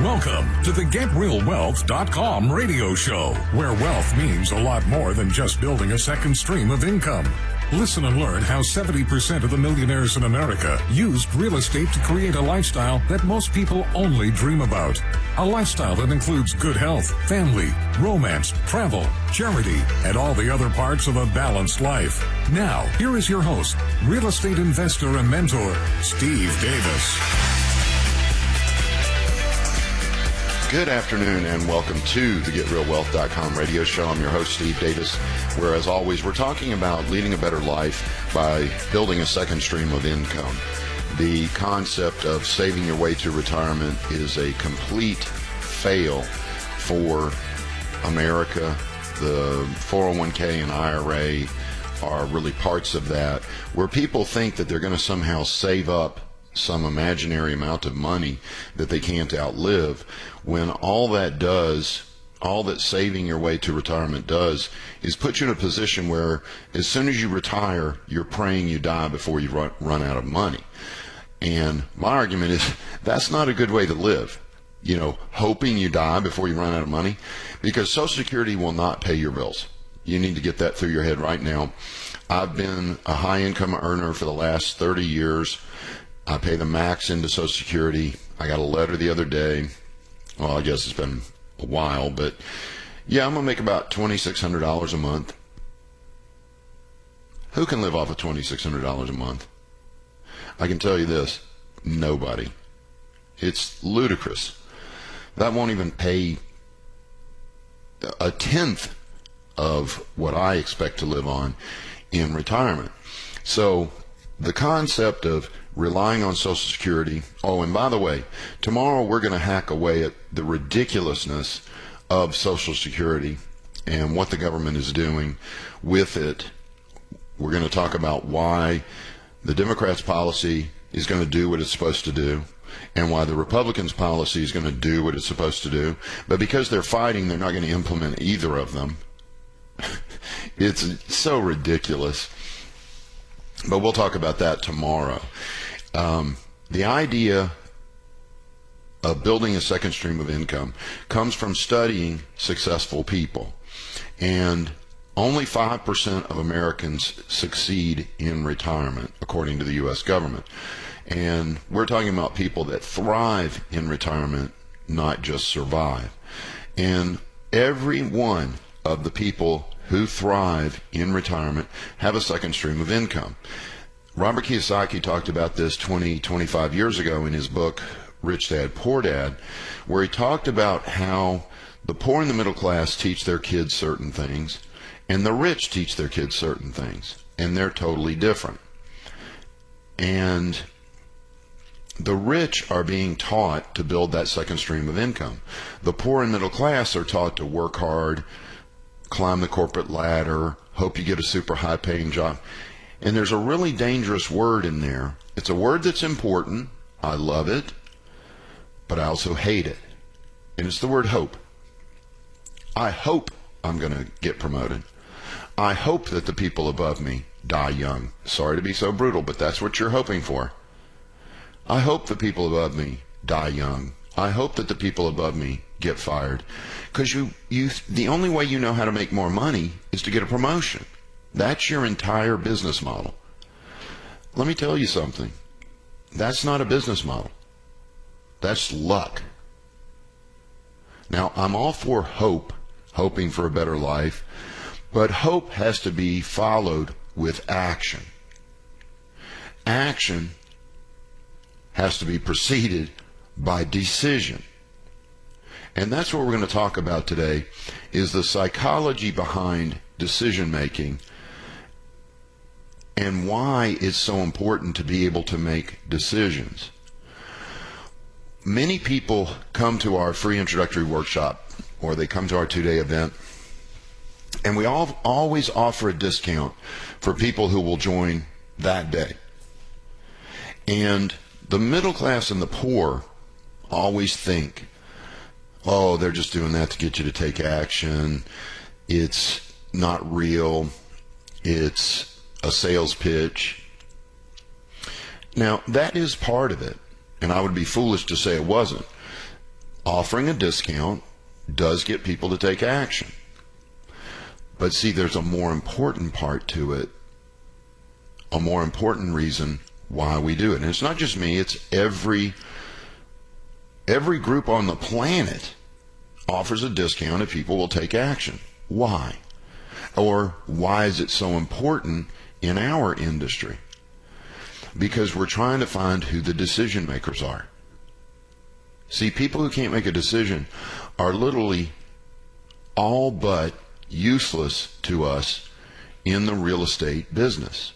Welcome to the GetRealWealth.com radio show, where wealth means a lot more than just building a second stream of income. Listen and learn how 70% of the millionaires in America used real estate to create a lifestyle that most people only dream about. A lifestyle that includes good health, family, romance, travel, charity, and all the other parts of a balanced life. Now, here is your host, real estate investor and mentor, Steve Davis. Good afternoon and welcome to the GetRealWealth.com radio show. I'm your host, Steve Davis, where as always, we're talking about leading a better life by building a second stream of income. The concept of saving your way to retirement is a complete fail for America. The 401k and IRA are really parts of that, where people think that they're going to somehow save up some imaginary amount of money that they can't outlive, when all that saving your way to retirement does is put you in a position where as soon as you retire, you're praying you die before you run out of money. And my argument is that's not a good way to live, hoping you die before you run out of money, because Social Security will not pay your bills. You need to get that through your head right now. I've been a high income earner for the last 30 years. I pay the max into Social Security. I got a letter the other day. Well, I guess it's been a while, but yeah, I'm going to make about $2,600 a month. Who can live off of $2,600 a month? I can tell you this, nobody. It's ludicrous. That won't even pay a tenth of what I expect to live on in retirement. So the concept of relying on Social Security. Oh, and by the way, tomorrow we're going to hack away at the ridiculousness of Social Security and what the government is doing with it. We're going to talk about why the Democrats' policy is going to do what it's supposed to do and why the Republicans' policy is going to do what it's supposed to do. But because they're fighting, they're not going to implement either of them. It's so ridiculous. But we'll talk about that tomorrow. The idea of building a second stream of income comes from studying successful people. And only 5% of Americans succeed in retirement, according to the U.S. government. And we're talking about people that thrive in retirement, not just survive. And every one of the people who thrive in retirement have a second stream of income. Robert Kiyosaki talked about this 25 years ago in his book, Rich Dad, Poor Dad, where he talked about how the poor and the middle class teach their kids certain things, and the rich teach their kids certain things, and they're totally different. And the rich are being taught to build that second stream of income. The poor and middle class are taught to work hard, climb the corporate ladder, hope you get a super high paying job. And there's a really dangerous word in there. It's a word that's important. I love it, but I also hate it. And it's the word hope. I hope I'm going to get promoted. I hope that the people above me die young. Sorry to be so brutal, but that's what you're hoping for. I hope the people above me die young. I hope that the people above me get fired. Because the only way you know how to make more money is to get a promotion. That's your entire business model. Let me tell you something. That's not a business model. That's luck. Now, I'm all for hope, hoping for a better life, but hope has to be followed with action. Action has to be preceded by decision. And that's what we're going to talk about today, is the psychology behind decision making and why it's so important to be able to make decisions. Many people come to our free introductory workshop, or they come to our 2-day event, and we always offer a discount for people who will join that day. And the middle class and the poor always think, oh, they're just doing that to get you to take action. It's not real. It's a sales pitch. Now, that is part of it, and I would be foolish to say it wasn't. offering a discount does get people to take action. But see, there's a more important part to it, a more important reason why we do it. And it's not just me, it's every group on the planet offers a discount if people will take action. Why? Or why is it so important in our industry? Because we're trying to find who the decision makers are. See, people who can't make a decision are literally all but useless to us in the real estate business.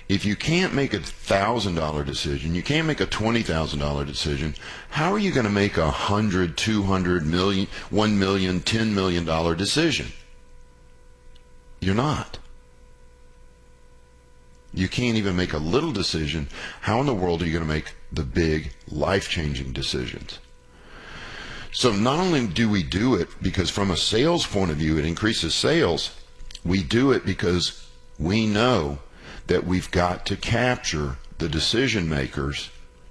If you can't make a $1,000 decision, you can't make a $20,000 decision, how are you going to make a $100, $200, million, $1 million, $10 million decision? You're not. You can't even make a little decision. How in the world are you going to make the big, life-changing decisions? So not only do we do it because from a sales point of view it increases sales, we do it because we know that we've got to capture the decision makers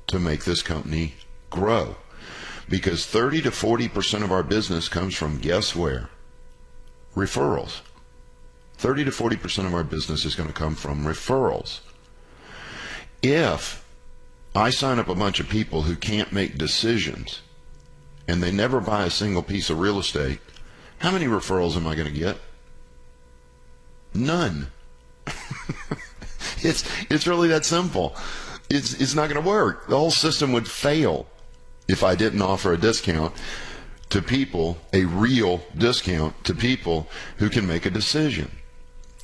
to make this company grow. Because 30 to 40% of our business comes from, guess where? Referrals. 30 to 40% of our business is going to come from referrals. If I sign up a bunch of people who can't make decisions and they never buy a single piece of real estate, how many referrals am I going to get? None. It's really that simple. It's not going to work. The whole system would fail if I didn't offer a discount to people, a real discount to people who can make a decision.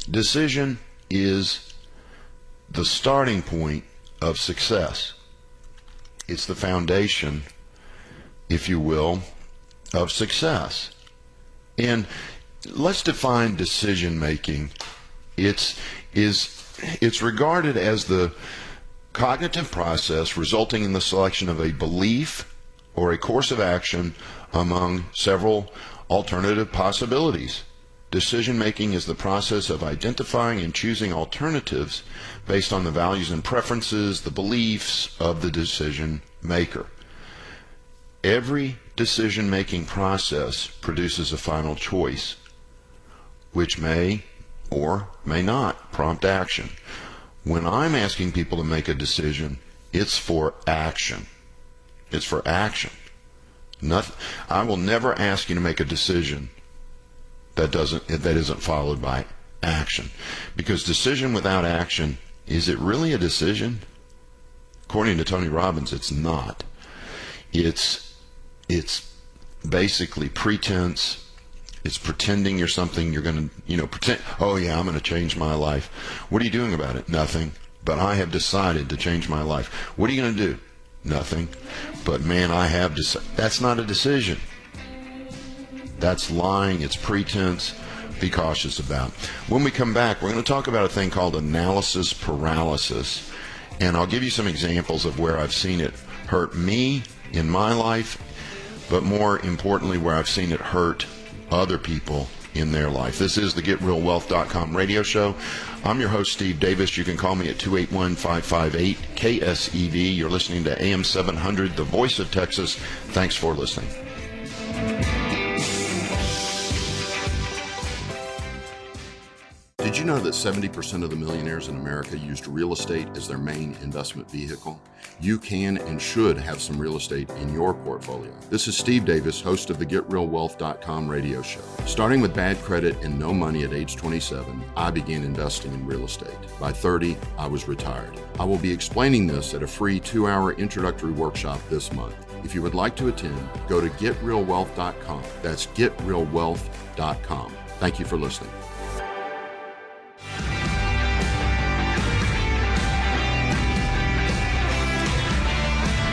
Decision is the starting point of success. It's the foundation, if you will, of success. And let's define decision making. It's regarded as the cognitive process resulting in the selection of a belief or a course of action among several alternative possibilities. Decision making is the process of identifying and choosing alternatives based on the values and preferences, the beliefs of the decision maker. Every decision making process produces a final choice, which may or may not prompt action. When I'm asking people to make a decision, it's for action. It's for action. I will never ask you to make a decision that isn't followed by action. Because decision without action, is it really a decision? According to Tony Robbins, it's not. It's basically pretense. It's pretending you're something. You're going to, pretend, oh yeah, I'm going to change my life. What are you doing about it? Nothing. But I have decided to change my life. What are you going to do? Nothing. But man, I have decided. That's not a decision. That's lying. It's pretense. Be cautious about. When we come back, we're going to talk about a thing called analysis paralysis. And I'll give you some examples of where I've seen it hurt me in my life, but more importantly, where I've seen it hurt other people in their life. This is the GetRealWealth.com radio show. I'm your host, Steve Davis. You can call me at 281-558-KSEV. You're listening to AM 700, the voice of Texas. Thanks for listening. Did you know that 70% of the millionaires in America used real estate as their main investment vehicle? You can and should have some real estate in your portfolio. This is Steve Davis, host of the GetRealWealth.com radio show. Starting with bad credit and no money at age 27, I began investing in real estate. By 30, I was retired. I will be explaining this at a free 2-hour introductory workshop this month. If you would like to attend, go to GetRealWealth.com. That's GetRealWealth.com. Thank you for listening.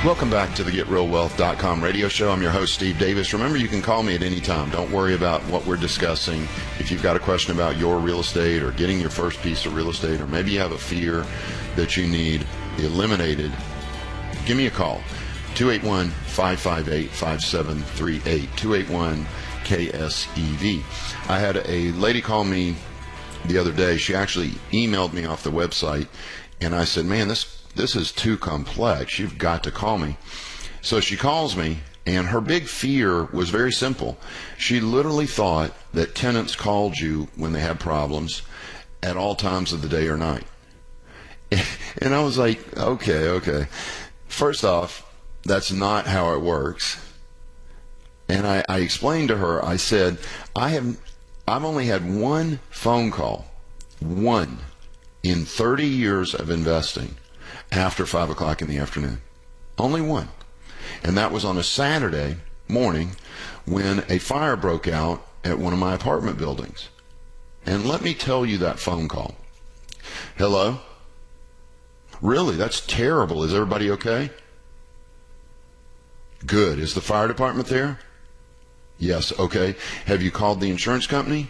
Welcome back to the GetRealWealth.com radio show. I'm your host, Steve Davis. Remember, you can call me at any time. Don't worry about what we're discussing. If you've got a question about your real estate or getting your first piece of real estate, or maybe you have a fear that you need eliminated, give me a call. 281-558-5738. 281-KSEV. I had a lady call me the other day. She actually emailed me off the website, and I said, man, this is too complex. You've got to call me. So she calls me, And her big fear was very simple. She literally thought that tenants called you when they had problems at all times of the day or night. And I was like, okay. First off, that's not how it works. And I explained to her, I said, I've only had one phone call, one, in 30 years of investing after 5 o'clock in the afternoon. Only one. And that was on a Saturday morning when a fire broke out at one of my apartment buildings. And let me tell you that phone call. Hello? Really? That's terrible. Is everybody okay? Good. Is the fire department there? Yes. Okay. Have you called the insurance company?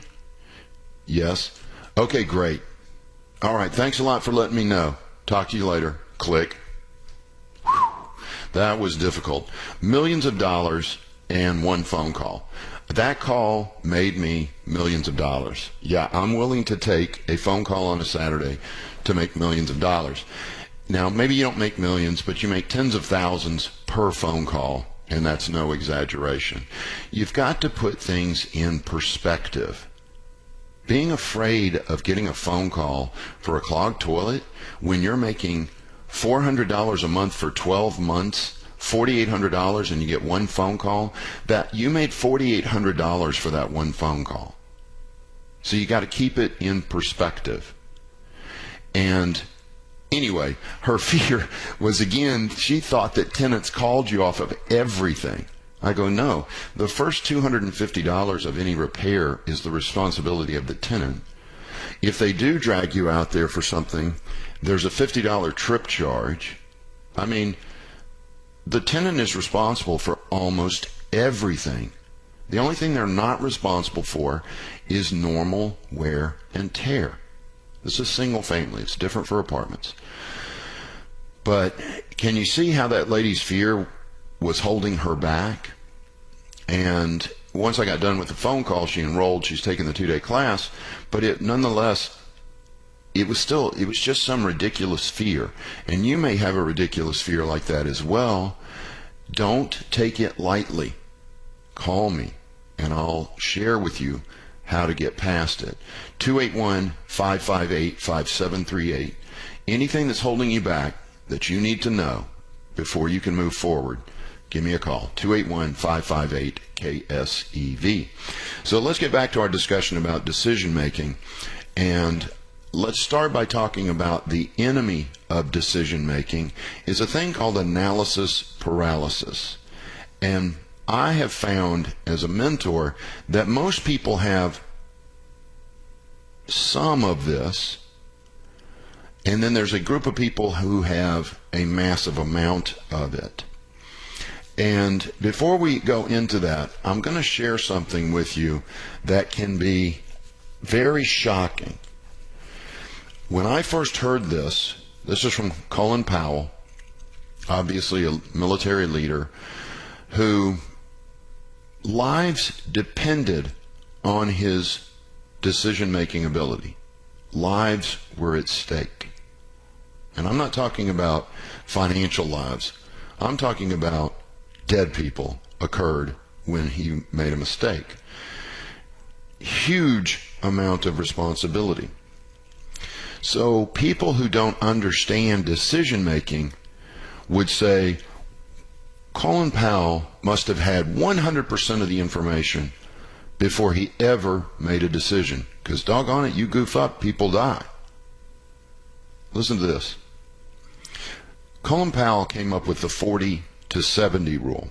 Yes. Okay, great. All right. Thanks a lot for letting me know. Talk to you later. Click. That was difficult. Millions of dollars and one phone call. That call made me millions of dollars. Yeah, I'm willing to take a phone call on a Saturday to make millions of dollars. Now, maybe you don't make millions, but you make tens of thousands per phone call, and that's no exaggeration. You've got to put things in perspective. Being afraid of getting a phone call for a clogged toilet when you're making $400 a month for 12 months, $4,800, and you get one phone call, that you made $4,800 for that one phone call. So you got to keep it in perspective. And anyway, her fear was, again, she thought that tenants called you off of everything. I go, no, the first $250 of any repair is the responsibility of the tenant. If they do drag you out there for something, there's a $50 trip charge. I mean, the tenant is responsible for almost everything. The only thing they're not responsible for is normal wear and tear. This is single family. It's different for apartments. But can you see how that lady's fear was holding her back? And once I got done with the phone call, she enrolled. She's taking the 2-day class. But nonetheless, it was just some ridiculous fear. And you may have a ridiculous fear like that as well. Don't take it lightly. Call me, and I'll share with you how to get past it. 281-558-5738. Anything that's holding you back that you need to know before you can move forward, give me a call. 281-558-KSEV. So let's get back to our discussion about decision making. And let's start by talking about the enemy of decision making is a thing called analysis paralysis. And I have found as a mentor that most people have some of this, and then there's a group of people who have a massive amount of it. And before we go into that, I'm going to share something with you that can be very shocking. When I first heard this is from Colin Powell, obviously a military leader, who lives depended on his decision-making ability. Lives were at stake. And I'm not talking about financial lives. I'm talking about dead people occurred when he made a mistake. Huge amount of responsibility. So people who don't understand decision-making would say, Colin Powell must have had 100% of the information before he ever made a decision. Because doggone it, you goof up, people die. Listen to this. Colin Powell came up with the 40-70 rule.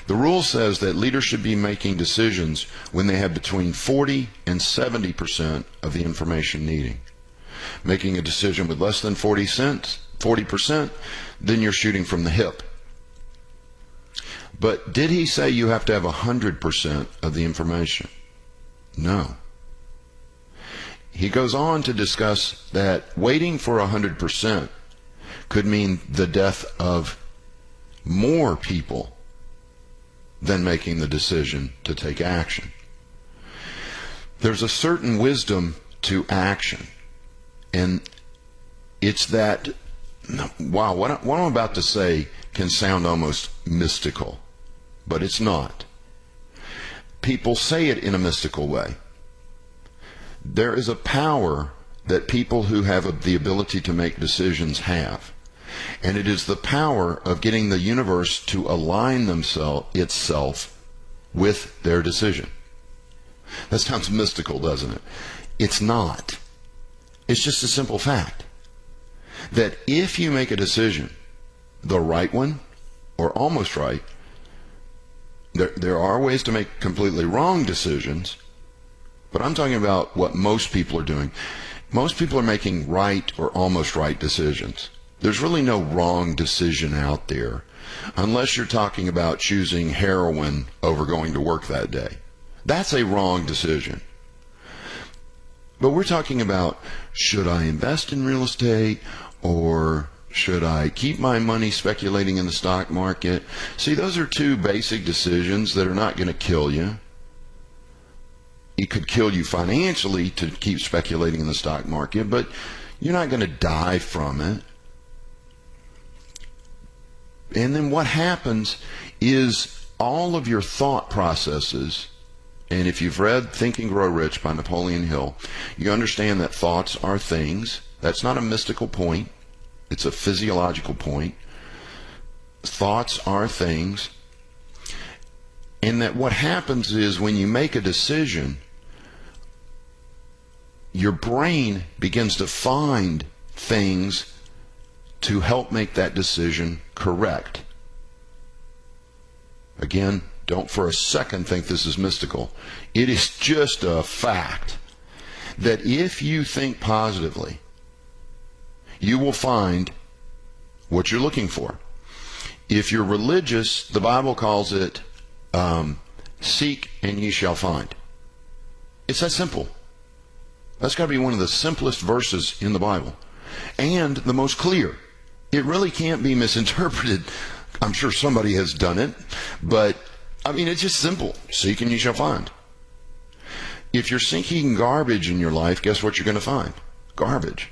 The rule says that leaders should be making decisions when they have between 40 and 70% of the information needing. Making a decision with less than 40%, then you're shooting from the hip. But did he say you have to have 100% of the information? No. He goes on to discuss that waiting for 100% could mean the death of more people than making the decision to take action. There's a certain wisdom to action, and it's that, wow, what I'm about to say can sound almost mystical. but it's not. People say it in a mystical way. There is a power that people who have the ability to make decisions have. And it is the power of getting the universe to align itself with their decision. That sounds mystical, doesn't it? It's not. It's just a simple fact that if you make a decision, the right one or almost right, there are ways to make completely wrong decisions, but I'm talking about what most people are doing. Most people are making right or almost right decisions. There's really no wrong decision out there, unless you're talking about choosing heroin over going to work that day. That's a wrong decision. But we're talking about, should I invest in real estate, or should I keep my money speculating in the stock market? See, those are two basic decisions that are not going to kill you. It could kill you financially to keep speculating in the stock market, but you're not going to die from it. And then what happens is all of your thought processes, and if you've read Think and Grow Rich by Napoleon Hill, you understand that thoughts are things. That's not a mystical point. It's a physiological point. Thoughts are things. And that what happens is when you make a decision, your brain begins to find things to help make that decision correct. Again, don't for a second think this is mystical. It is just a fact that if you think positively, you will find what you're looking for. If you're religious, the Bible calls it seek and ye shall find. It's that simple. That's got to be one of the simplest verses in the Bible, and the most clear. It really can't be misinterpreted. I'm sure somebody has done it, but I mean, it's just simple. Seek and you shall find. If you're sinking garbage in your life, guess what you're going to find? Garbage.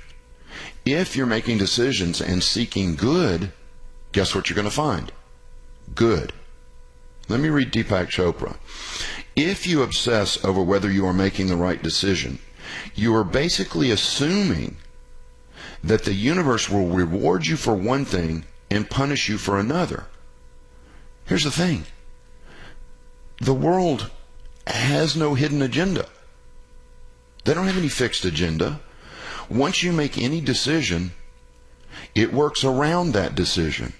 If you're making decisions and seeking good, guess what you're going to find? Good. Let me read Deepak Chopra. If you obsess over whether you are making the right decision, you are basically assuming that the universe will reward you for one thing and punish you for another. Here's the thing. The world has no hidden agenda. They don't have any fixed agenda. Once you make any decision, it works around that decision.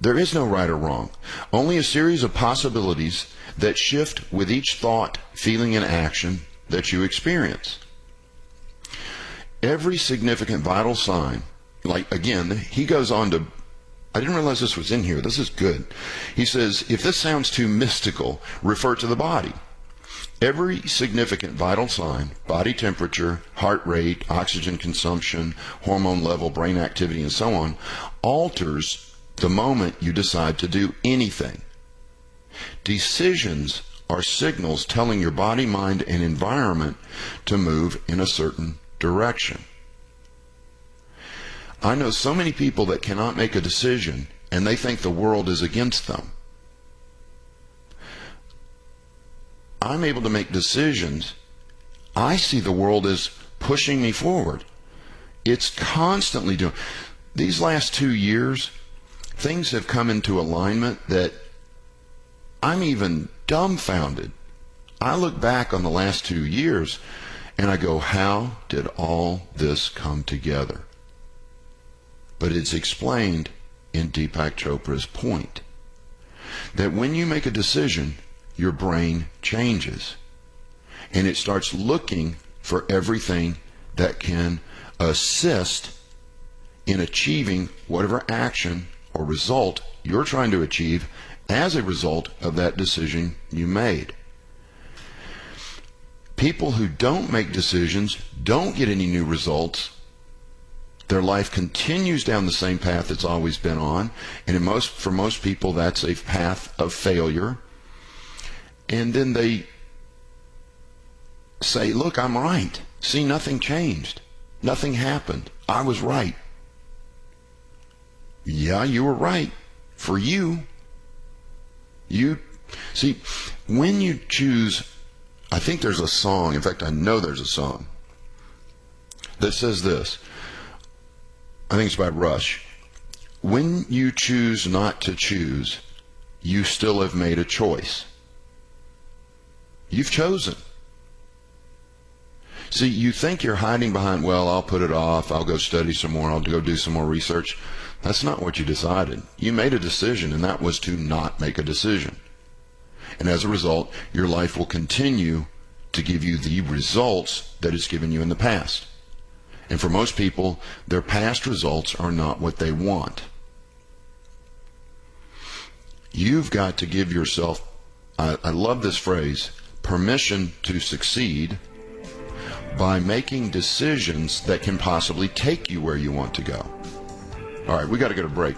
There is no right or wrong. Only a series of possibilities that shift with each thought, feeling, and action that you experience. Every significant vital sign, like again, he goes on to, I didn't realize this was in here. This is good. He says, if this sounds too mystical, refer to the body. Every significant vital sign, body temperature, heart rate, oxygen consumption, hormone level, brain activity, and so on, alters the moment you decide to do anything. Decisions are signals telling your body, mind, and environment to move in a certain direction. I know so many people that cannot make a decision and they think the world is against them. I'm able to make decisions. I see the world as pushing me forward. It's constantly doing. These last 2 years, things have come into alignment that I'm even dumbfounded. I look back on the last 2 years and I go, how did all this come together? But it's explained in Deepak Chopra's point that when you make a decision, your brain changes and it starts looking for everything that can assist in achieving whatever action or result you're trying to achieve as a result of that decision you made. People who don't make decisions don't get any new results. Their life continues down the same path it's always been on, and for most people that's a path of failure. And then they say, look, I'm right. See, nothing changed. Nothing happened. I was right. Yeah, you were right. For you. You See, when you choose, I think there's a song, in fact, I know there's a song that says this. I think it's by Rush. When you choose not to choose, you still have made a choice. You've chosen. See, you think you're hiding behind, well, I'll put it off, I'll go study some more, I'll go do some more research. That's not what you decided. You made a decision, and that was to not make a decision. And as a result, your life will continue to give you the results that it's given you in the past. And for most people, their past results are not what they want. You've got to give yourself, I love this phrase, permission to succeed by making decisions that can possibly take you where you want to go. All right, we got to go to break.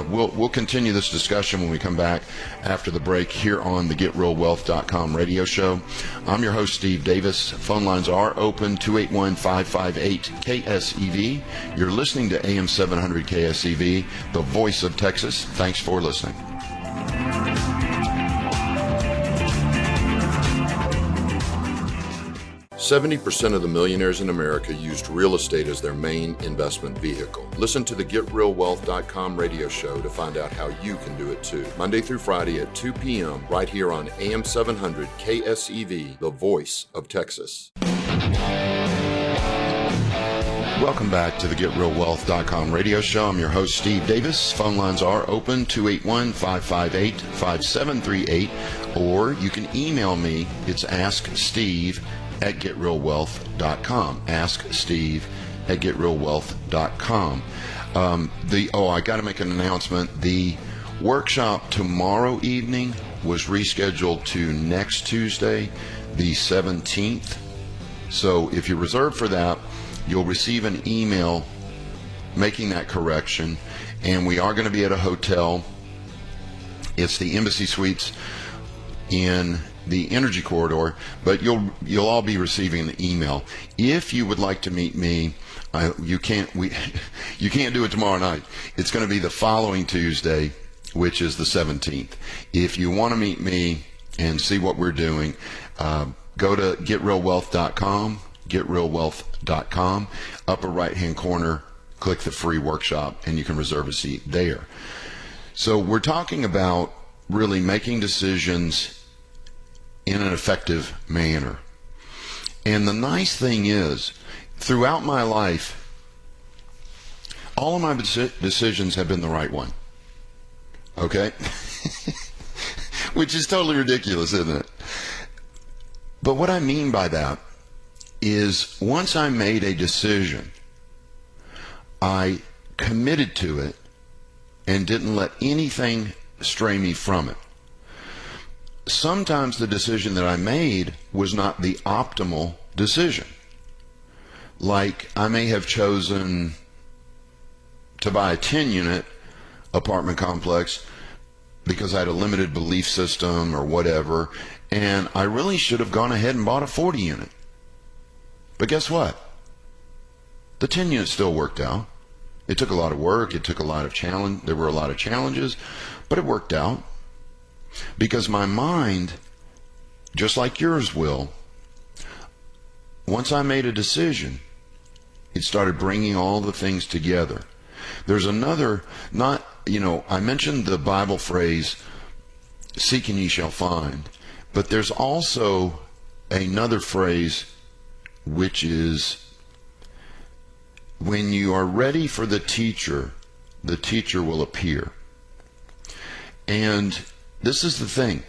We'll continue this discussion when we come back after the break here on the GetRealWealth.com radio show. I'm your host, Steve Davis. Phone lines are open, 281-558-KSEV. You're listening to AM 700 KSEV, the voice of Texas. Thanks for listening. "70% of the millionaires in America used real estate as their main investment vehicle." Listen to the GetRealWealth.com radio show to find out how you can do it too. Monday through Friday at 2 p.m. right here on AM 700 KSEV, the voice of Texas. Welcome back to the GetRealWealth.com radio show. I'm your host, Steve Davis. Phone lines are open, 281-558-5738, or you can email me. It's asksteve@getrealwealth.com. asksteve@getrealwealth.com. I got to make an announcement. The workshop tomorrow evening was rescheduled to next Tuesday, the 17th. So if you reserve for that, you'll receive an email making that correction. And we are going to be at a hotel. It's the Embassy Suites in the Energy Corridor, but you'll all be receiving an email. If you would like to meet me, you can't do it tomorrow night. It's going to be the following Tuesday, which is the 17th. If you want to meet me and see what we're doing, go to GetRealWealth.com, GetRealWealth.com, upper right-hand corner, click the free workshop, and you can reserve a seat there. So we're talking about really making decisions in an effective manner. And the nice thing is, throughout my life, all of my decisions have been the right one. Okay? Which is totally ridiculous, isn't it? But what I mean by that is once I made a decision, I committed to it and didn't let anything stray me from it. Sometimes the decision that I made was not the optimal decision. Like I may have chosen to buy a 10-unit apartment complex because I had a limited belief system or whatever, and I really should have gone ahead and bought a 40-unit. But guess what? The 10-unit still worked out. It took a lot of work. It took a lot of challenge. There were a lot of challenges, but it worked out. Because my mind, just like yours will, once I made a decision, it started bringing all the things together. There's another, I mentioned the Bible phrase, seek and ye shall find, but there's also another phrase which is, when you are ready for the teacher will appear. And this is the thing.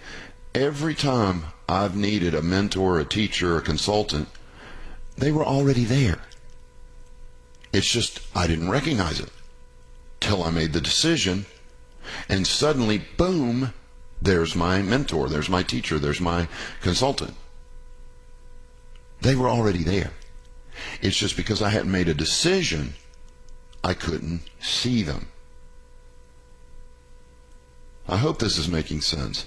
Every time I've needed a mentor, a teacher, a consultant, they were already there. It's just I didn't recognize it till I made the decision, and suddenly, boom, there's my mentor, there's my teacher, there's my consultant. They were already there. It's just because I hadn't made a decision, I couldn't see them. I hope this is making sense.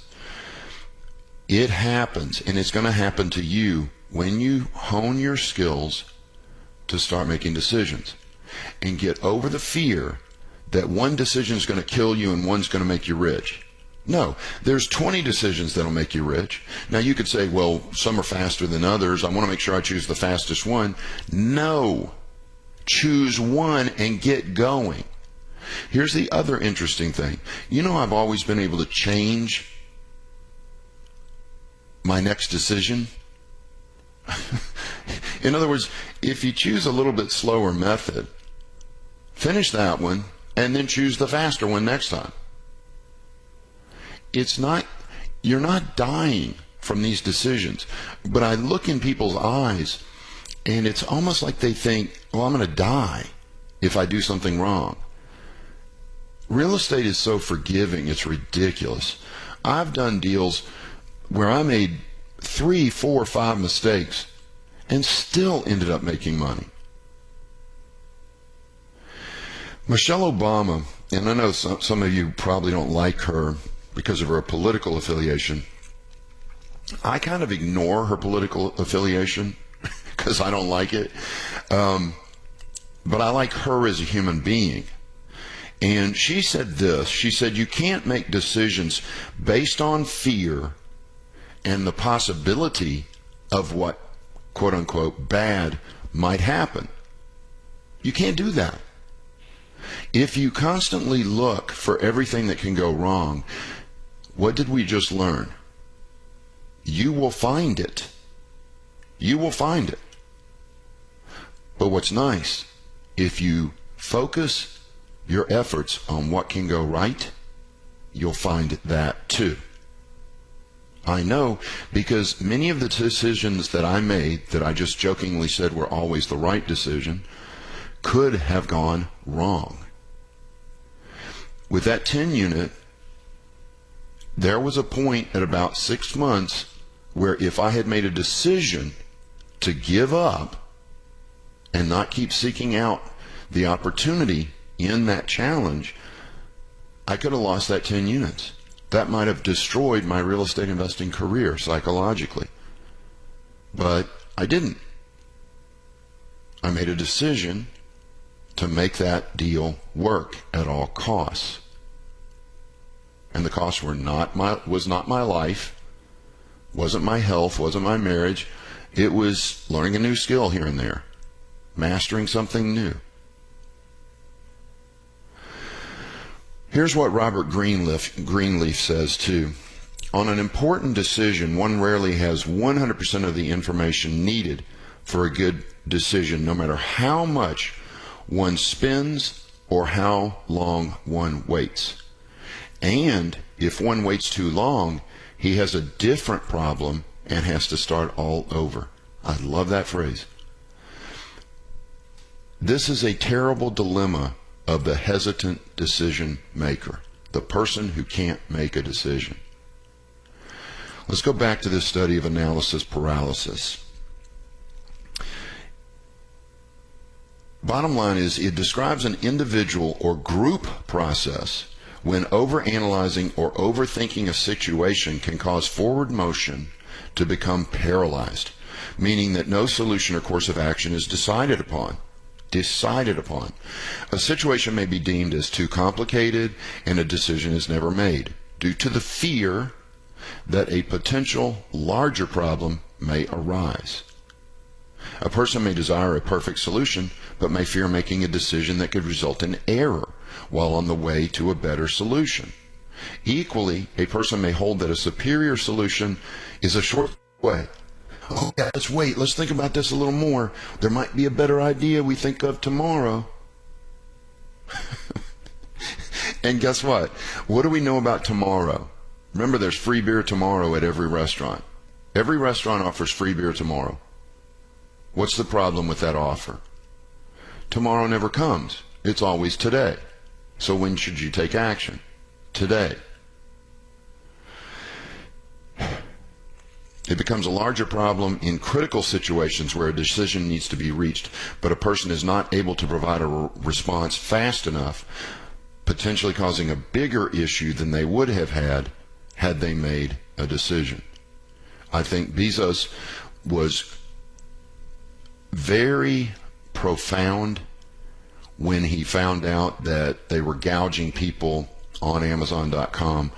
It happens, and it's going to happen to you when you hone your skills to start making decisions and get over the fear that one decision is going to kill you and one's going to make you rich. No, there's 20 decisions that'll make you rich. Now you could say, well, some are faster than others. I want to make sure I choose the fastest one. No, choose one and get going. Here's the other interesting thing. You know, I've always been able to change my next decision. In other words, if you choose a little bit slower method, finish that one and then choose the faster one next time. You're not dying from these decisions. But I look in people's eyes and it's almost like they think, well, I'm going to die if I do something wrong. Real estate is so forgiving, it's ridiculous. I've done deals where I made 3, 4, 5 mistakes and still ended up making money. Michelle Obama, and I know some of you probably don't like her because of her political affiliation. I kind of ignore her political affiliation because I don't like it. But I like her as a human being. And she said this. She said, you can't make decisions based on fear and the possibility of what, quote unquote, bad might happen. You can't do that. If you constantly look for everything that can go wrong, what did we just learn? You will find it. You will find it. But what's nice, if you focus your efforts on what can go right, you'll find that too. I know, because many of the decisions that I made that I just jokingly said were always the right decision could have gone wrong. With that 10 unit, there was a point at about 6 months where if I had made a decision to give up and not keep seeking out the opportunity in that challenge, I could have lost that 10 units. That might have destroyed my real estate investing career psychologically. But I didn't. I made a decision to make that deal work at all costs. And the costs was not my life, wasn't my health, wasn't my marriage. It was learning a new skill here and there, mastering something new. Here's what Robert Greenleaf says too. On an important decision, one rarely has 100% of the information needed for a good decision, no matter how much one spends or how long one waits. And if one waits too long, he has a different problem and has to start all over. I love that phrase. This is a terrible dilemma of the hesitant decision maker, the person who can't make a decision. Let's go back to this study of analysis paralysis. Bottom line is, it describes an individual or group process when overanalyzing or overthinking a situation can cause forward motion to become paralyzed, meaning that no solution or course of action is decided upon. A situation may be deemed as too complicated and a decision is never made due to the fear that a potential larger problem may arise. A person may desire a perfect solution, but may fear making a decision that could result in error while on the way to a better solution. Equally, a person may hold that a superior solution is a short way. Oh, yeah, let's wait. Let's think about this a little more. There might be a better idea we think of tomorrow. And guess what? What do we know about tomorrow? Remember, there's free beer tomorrow at every restaurant. Every restaurant offers free beer tomorrow. What's the problem with that offer? Tomorrow never comes. It's always today. So when should you take action? Today. It becomes a larger problem in critical situations where a decision needs to be reached, but a person is not able to provide a response fast enough, potentially causing a bigger issue than they would have had they made a decision. I think Bezos was very profound when he found out that they were gouging people on Amazon.com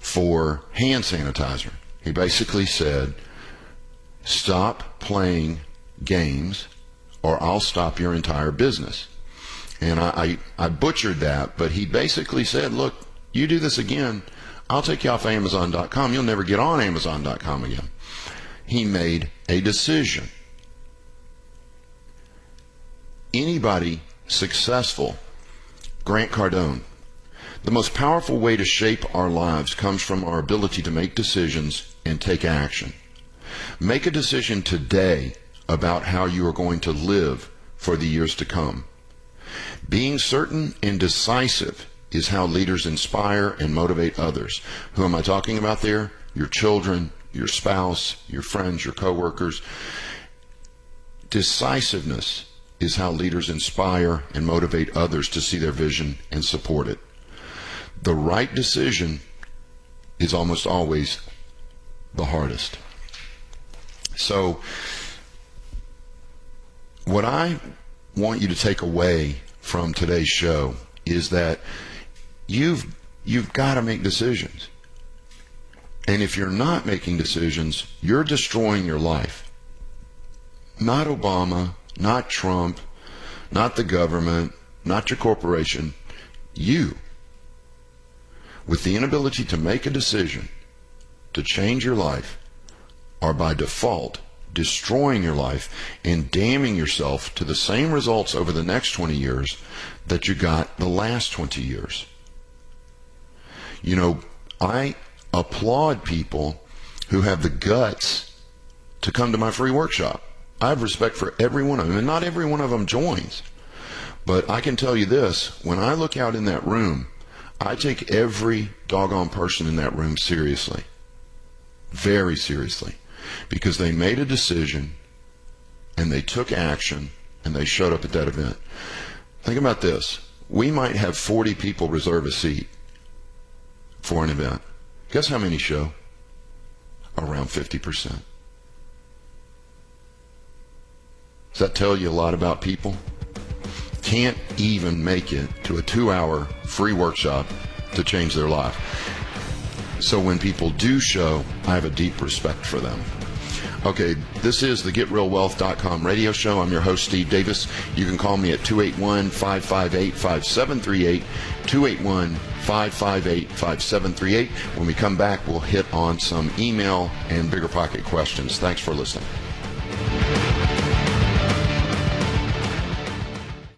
for hand sanitizer. He basically said, stop playing games or I'll stop your entire business. And I butchered that, but he basically said, look, you do this again, I'll take you off Amazon.com. You'll never get on Amazon.com again. He made a decision. Anybody successful, Grant Cardone, the most powerful way to shape our lives comes from our ability to make decisions and take action. Make a decision today about how you are going to live for the years to come. Being certain and decisive is how leaders inspire and motivate others. Who am I talking about there? Your children, your spouse, your friends, your coworkers. Decisiveness is how leaders inspire and motivate others to see their vision and support it. The right decision is almost always the hardest. So, what I want you to take away from today's show is that you've got to make decisions. And if you're not making decisions, you're destroying your life. Not Obama, not Trump, not the government, not your corporation. You, with the inability to make a decision to change your life, are by default destroying your life and damning yourself to the same results over the next 20 years that you got the last 20 years. You know, I applaud people who have the guts to come to my free workshop. I have respect for every one of them, and not every one of them joins. But I can tell you this, when I look out in that room, I take every doggone person in that room seriously. Very seriously. Because they made a decision, and they took action, and they showed up at that event. Think about this. We might have 40 people reserve a seat for an event. Guess how many show? Around 50%. Does that tell you a lot about people? Can't even make it to a 2-hour free workshop to change their life. So when people do show, I have a deep respect for them. Okay, this is the GetRealWealth.com radio show. I'm your host, Steve Davis. You can call me at 281-558-5738, 281-558-5738. When we come back, we'll hit on some email and bigger pocket questions. Thanks for listening.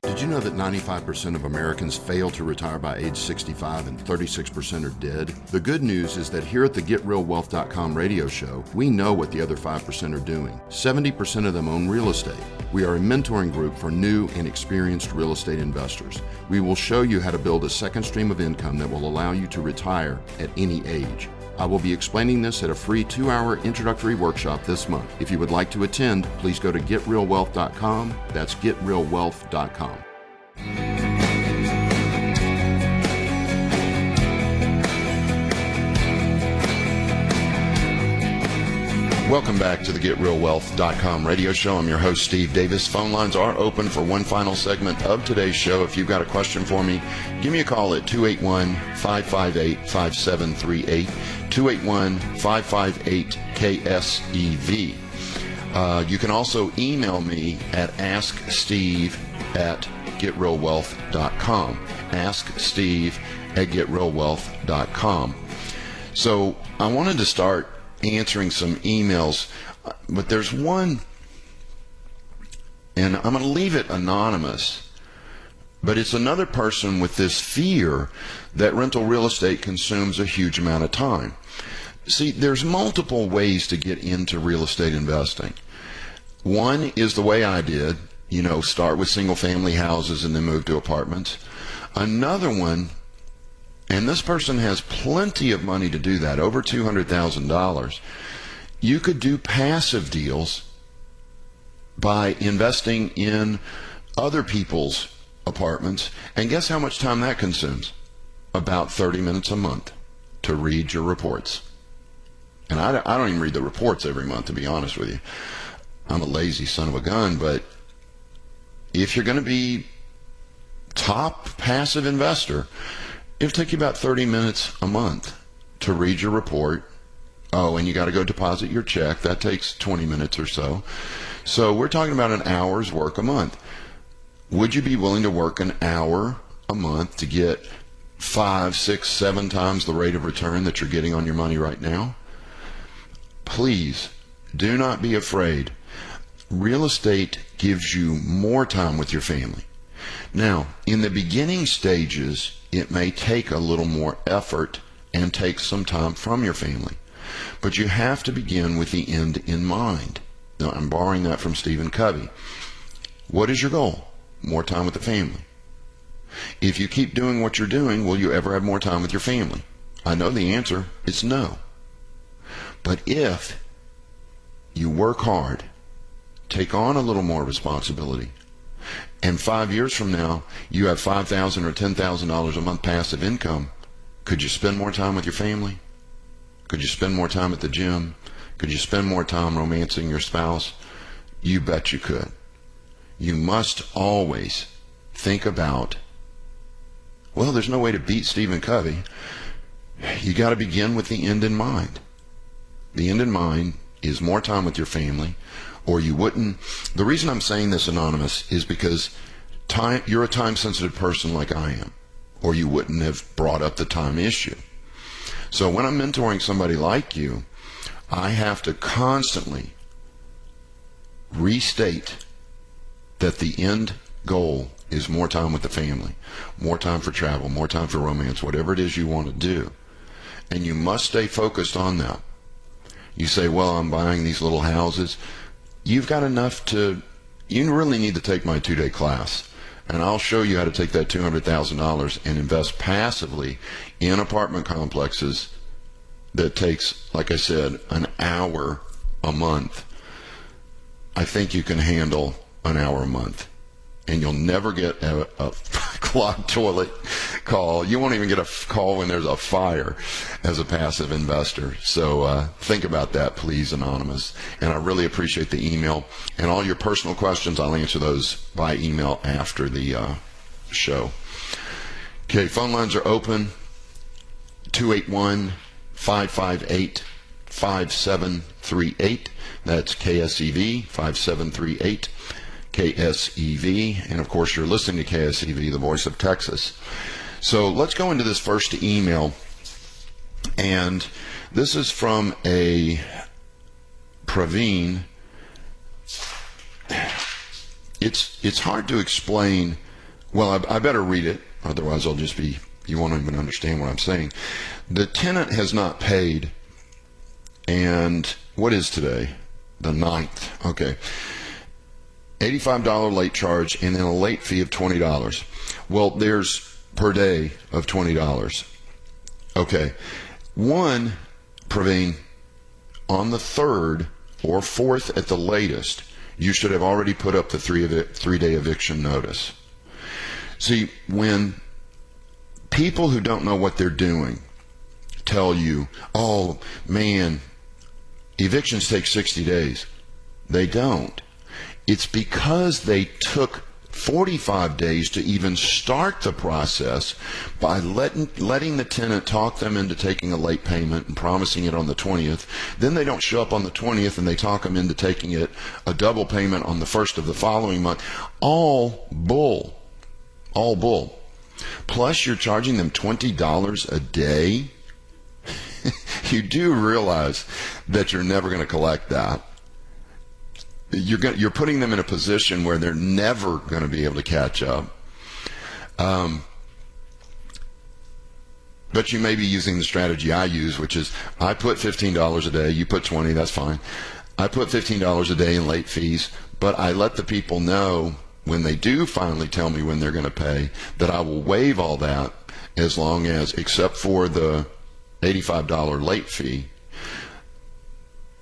Did you know that 95% of Americans fail to retire by age 65 and 36% are dead? The good news is that here at the GetRealWealth.com radio show, we know what the other 5% are doing. 70% of them own real estate. We are a mentoring group for new and experienced real estate investors. We will show you how to build a second stream of income that will allow you to retire at any age. I will be explaining this at a free 2-hour introductory workshop this month. If you would like to attend, please go to GetRealWealth.com. That's GetRealWealth.com. Welcome back to the GetRealWealth.com radio show. I'm your host, Steve Davis. Phone lines are open for one final segment of today's show. If you've got a question for me, give me a call at 281-558-5738, 281-558-KSEV. You can also email me at asksteve@getrealwealth.com, asksteve@getrealwealth.com. So I wanted to start answering some emails, but there's one, and I'm going to leave it anonymous, but it's another person with this fear that rental real estate consumes a huge amount of time. See, there's multiple ways to get into real estate investing. One is the way I did, start with single family houses and then move to apartments. Another one, and this person has plenty of money to do that, over $200,000. You could do passive deals by investing in other people's apartments. And guess how much time that consumes? About 30 minutes a month to read your reports. And I don't even read the reports every month, to be honest with you. I'm a lazy son of a gun, but if you're going to be top passive investor, it'll take you about 30 minutes a month to read your report. Oh, and you got to go deposit your check. That takes 20 minutes or so. So we're talking about an hour's work a month. Would you be willing to work an hour a month to get 5, 6, 7 times the rate of return that you're getting on your money right now? Please do not be afraid. Real estate gives you more time with your family. Now, in the beginning stages, it may take a little more effort and take some time from your family. But you have to begin with the end in mind. Now, I'm borrowing that from Stephen Covey. What is your goal? More time with the family. If you keep doing what you're doing, will you ever have more time with your family? I know the answer is no. But if you work hard, take on a little more responsibility, and 5 years from now, you have $5,000 or $10,000 a month passive income, could you spend more time with your family? Could you spend more time at the gym? Could you spend more time romancing your spouse? You bet you could. You must always think about, well, there's no way to beat Stephen Covey. You got to begin with the end in mind. The end in mind is more time with your family, or you wouldn't. The reason I'm saying this, Anonymous, is because you're a time-sensitive person like I am, or you wouldn't have brought up the time issue. So when I'm mentoring somebody like you, I have to constantly restate that the end goal is more time with the family, more time for travel, more time for romance, whatever it is you want to do. And you must stay focused on that. You say, well, I'm buying these little houses. You've got enough to, you really need to take my 2-day class. And I'll show you how to take that $200,000 and invest passively in apartment complexes that takes, like I said, an hour a month. I think you can handle an hour a month. And you'll never get a clogged toilet call. You won't even get a call when there's a fire as a passive investor. So think about that, please, Anonymous. And I really appreciate the email. And all your personal questions, I'll answer those by email after the show. Okay, phone lines are open. 281-558-5738. That's KSEV 5738. KSEV, and of course you're listening to KSEV, the voice of Texas. So let's go into this first email, and this is from a Praveen. It's hard to explain. Well, I better read it, otherwise you won't even understand what I'm saying. The tenant has not paid, and what is today? The 9th. Okay. $85 late charge and then a late fee of $20. Well, there's per day of $20. Okay. One, Praveen, on the 3rd or 4th at the latest, you should have already put up the 3-day eviction notice. See, when people who don't know what they're doing tell you, oh, man, evictions take 60 days. They don't. It's because they took 45 days to even start the process by letting the tenant talk them into taking a late payment and promising it on the 20th. Then they don't show up on the 20th and they talk them into taking it a double payment on the 1st of the following month. All bull. All bull. Plus you're charging them $20 a day. You do realize that you're never going to collect that. You're putting them in a position where they're never going to be able to catch up. But you may be using the strategy I use, which is I put $15 a day, you put $20, that's fine. I put $15 a day in late fees, but I let the people know when they do finally tell me when they're going to pay that I will waive all that as long as, except for the $85 late fee,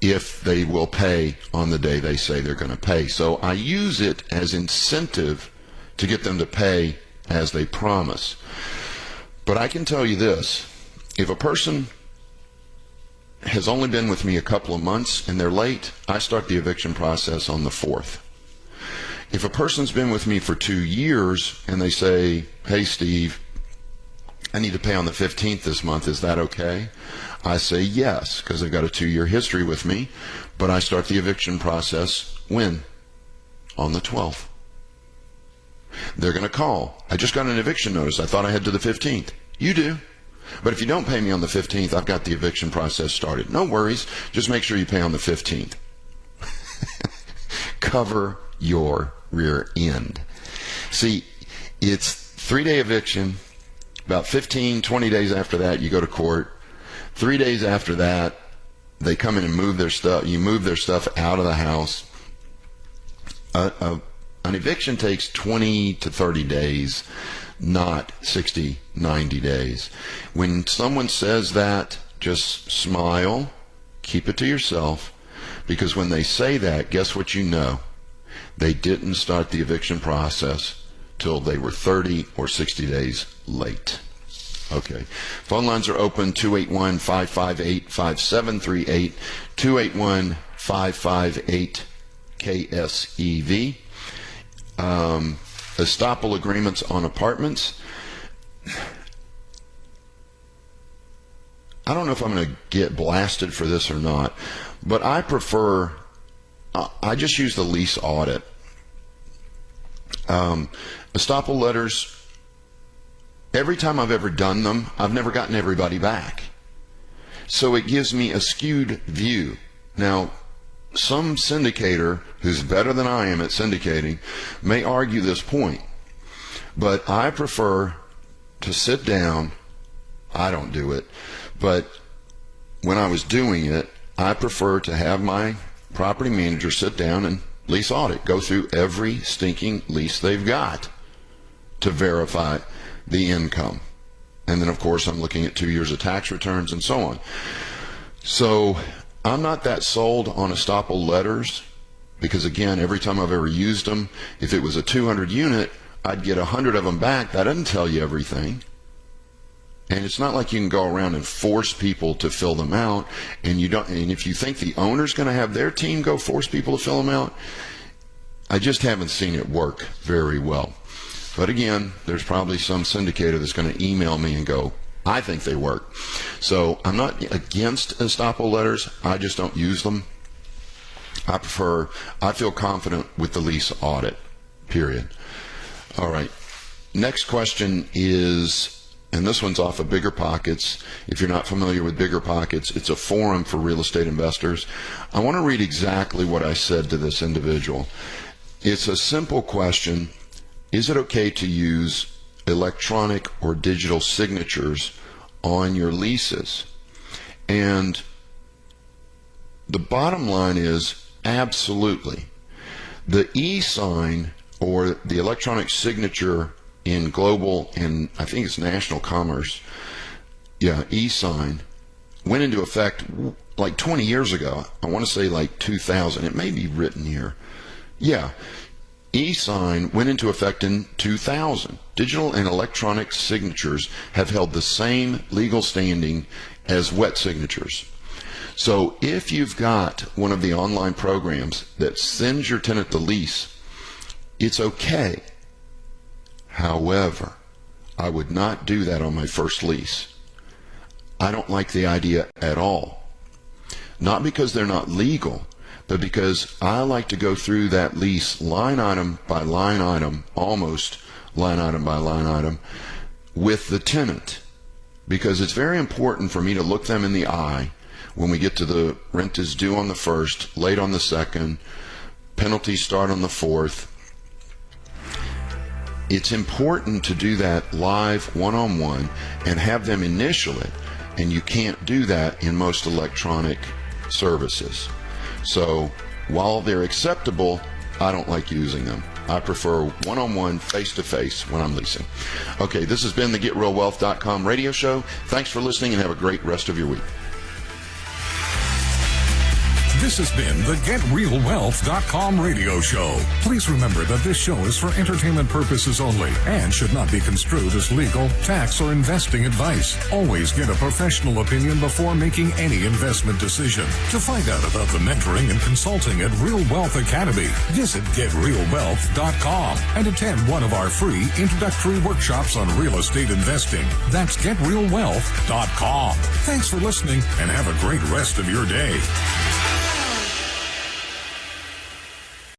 if they will pay on the day they say they're going to pay. So I use it as incentive to get them to pay as they promise. But I can tell you this, if a person has only been with me a couple of months and they're late, I start the eviction process on the 4th. If a person's been with me for 2 years and they say, hey Steve, I need to pay on the 15th this month. Is that okay? I say yes, because they've got a 2-year history with me. But I start the eviction process when? On the 12th. They're going to call. I just got an eviction notice. I thought I had to the 15th. You do. But if you don't pay me on the 15th, I've got the eviction process started. No worries. Just make sure you pay on the 15th. Cover your rear end. See, it's 3-day eviction. About 15, 20 days after that, you go to court. 3 days after that, they come in and move their stuff. You move their stuff out of the house. An eviction takes 20 to 30 days, not 60, 90 days. When someone says that, just smile, keep it to yourself, because when they say that, guess what you know? They didn't start the eviction process till they were 30 or 60 days late. Okay. Phone lines are open, 281-558-5738, 281-558-KSEV. Estoppel agreements on apartments. I don't know if I'm going to get blasted for this or not, but I just use the lease audit. Estoppel letters, every time I've ever done them, I've never gotten everybody back. So it gives me a skewed view. Now, some syndicator who's better than I am at syndicating may argue this point, but I prefer to sit down. I don't do it, but when I was doing it, I prefer to have my property manager sit down and lease audit, go through every stinking lease they've got to verify the income. And then, of course, I'm looking at 2 years of tax returns and so on. So I'm not that sold on estoppel letters because, again, every time I've ever used them, if it was a 200 unit, I'd get 100 of them back. That doesn't tell you everything. And it's not like you can go around and force people to fill them out. And you don't. And if you think the owner's going to have their team go force people to fill them out, I just haven't seen it work very well. But again, there's probably some syndicator that's going to email me and go, I think they work. So I'm not against estoppel letters. I just don't use them. I feel confident with the lease audit, period. All right. Next question is, and this one's off of Bigger Pockets. If you're not familiar with Bigger Pockets, it's a forum for real estate investors. I want to read exactly what I said to this individual. It's a simple question. Is it okay to use electronic or digital signatures on your leases? And the bottom line is absolutely. The e-sign or the electronic signature in global and I think it's national commerce, e-sign, went into effect like 20 years ago. I want to say like 2000. It may be written here. Yeah. E-sign went into effect in 2000. Digital and electronic signatures have held the same legal standing as wet signatures. So if you've got one of the online programs that sends your tenant the lease, it's okay. However, I would not do that on my first lease. I don't like the idea at all. Not because they're not legal, but because I like to go through that lease line item by line item, almost line item by line item, with the tenant. Because it's very important for me to look them in the eye when we get to the rent is due on the 1st, late on the 2nd, penalties start on the 4th. It's important to do that live one-on-one and have them initial it. And you can't do that in most electronic services. So while they're acceptable, I don't like using them. I prefer one-on-one, face-to-face when I'm leasing. Okay, this has been the GetRealWealth.com radio show. Thanks for listening and have a great rest of your week. This has been the GetRealWealth.com radio show. Please remember that this show is for entertainment purposes only and should not be construed as legal, tax, or investing advice. Always get a professional opinion before making any investment decision. To find out about the mentoring and consulting at Real Wealth Academy, visit GetRealWealth.com and attend one of our free introductory workshops on real estate investing. That's GetRealWealth.com. Thanks for listening and have a great rest of your day.